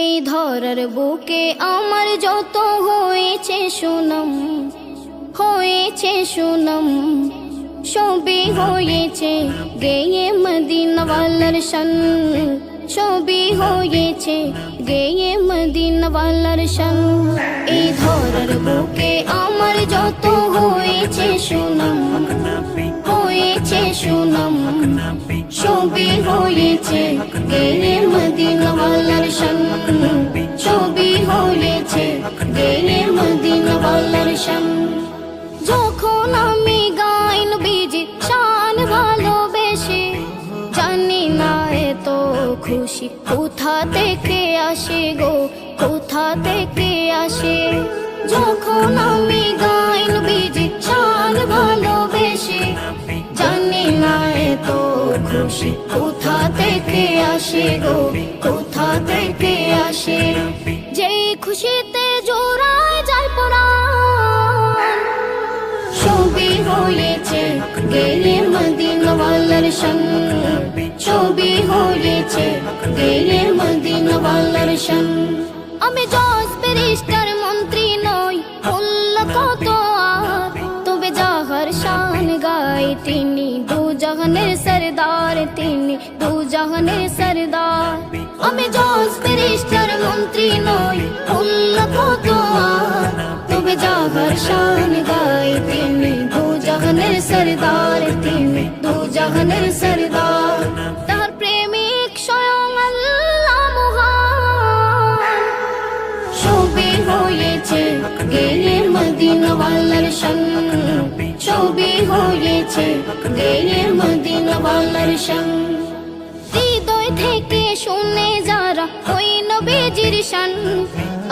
এই ধরার বুকে আমার যত হয়েছে সুনাম, হয়েছে সুনাম, সবই হয়েছে গেয়ে মদিনাওয়ালার শান, সবই হয়েছে গেয়ে মদিনাওয়ালার শান। এই ধরার বুকে আমার যত হয়েছে সুনাম, হয়েছে সুনাম, সবই হয়েছে গেয়ে মদিনাওয়ালার শান, সবই হয়েছে গেয়ে মদিনাওয়ালার শান। যখন আমি গাই নবীজি শান ভালোবেসে, জানি না এত খুশি কোথা থেকে আসে গো, কোথা থেকে আসে। যখন আমি গাই নবীজি শান ভালোবেসে, জানি না এত খুশি কোথা থেকে আসে গো, কোথা থেকে আসে। যেই খুশিতে জোড়ায় যায় পরাণ, সবই হয়েছে গেয়ে মদিনাওয়ালার শান, সবই হয়েছে গেয়ে মদিনাওয়ালার শান। আমি জজ ব্যারিস্টার মন্ত্রী নই, উল্লা কত আর, তবে যাহার শান গাই তিনি দু জাহানের সরদার, তিনি দু জাহানের সরদার। আমি জজ ব্যারিস্টার মন্ত্রী নই, উল্লা কত আর, তবে যাহার শান গাই তিনি দু জাহানের সরদার, তিনি দু জাহানের সরদার। তার প্রেমিক স্বয়ং আল্লাহ মহান, সবই হয়েছে গেয়ে মদিনাওয়ালার শান, সবই হয়েছে গেয়ে মদিনাওয়ালার শান। হৃদয় থেকে শুনে যারা ওই নবীজির শান,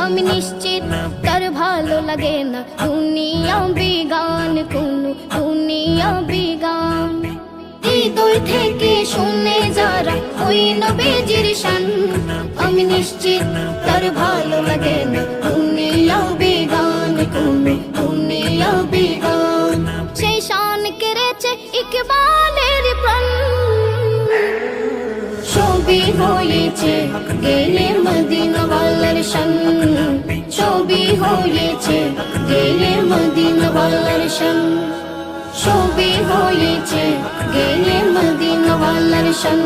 আমি নিশ্চিত তার ভালো লাগে না দুনিয়া বিগান, কোনো দুনিয়া বিগান। হৃদয় থেকে শুনে যারা ওই নবীজির শান, আমি নিশ্চিত তার ভালো লাগে না দুনিয়া বিগান, কোনো দুনিয়া বিগান। সেই শান কেড়েছে ইকবালের প্রাণ, সবই হয়েছে গেয়ে মদিনাওয়ালার শান, সবই হয়েছে গেয়ে মদিনাওয়ালার শান, সবই হয়েছে গেয়ে মদিনাওয়ালার শান,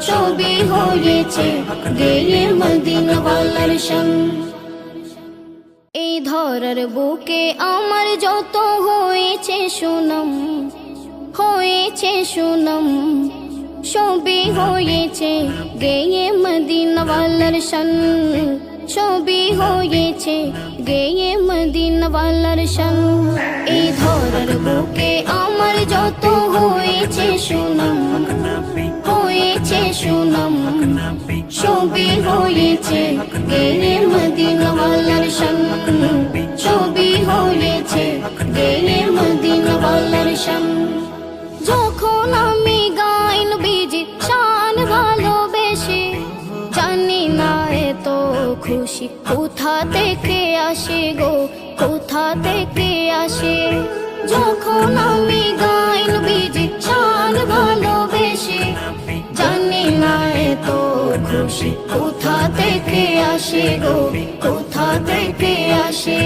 সবই হয়েছে গেয়ে মদিনাওয়ালার শান। এই ধরার বুকে আমার যত হয়েছে সুনাম, হয়েছে সুনাম, সবই হয়েছে গেয়ে মদিনাওয়ালার শান, সবই হয়েছে গেয়ে মদিনাওয়ালার শান। এই ধরার বুকে আমার যত হয়েছে সুনাম, হয়েছে সুনাম, সবই হয়েছে গেয়ে মদিনাওয়ালার শান, সবই হয়েছে গেয়ে মদিনাওয়ালার শান। যখন আমি গাই নবীজি শান ভালোবেসে, জানি না এত খুশি কোথা থেকে আসে গো, কোথা থেকে আসে। যখন আমি গাই নবীজি শান ভালোবেসে, জানি না এত খুশি কোথা থেকে আসে গো, কোথা থেকে আসে।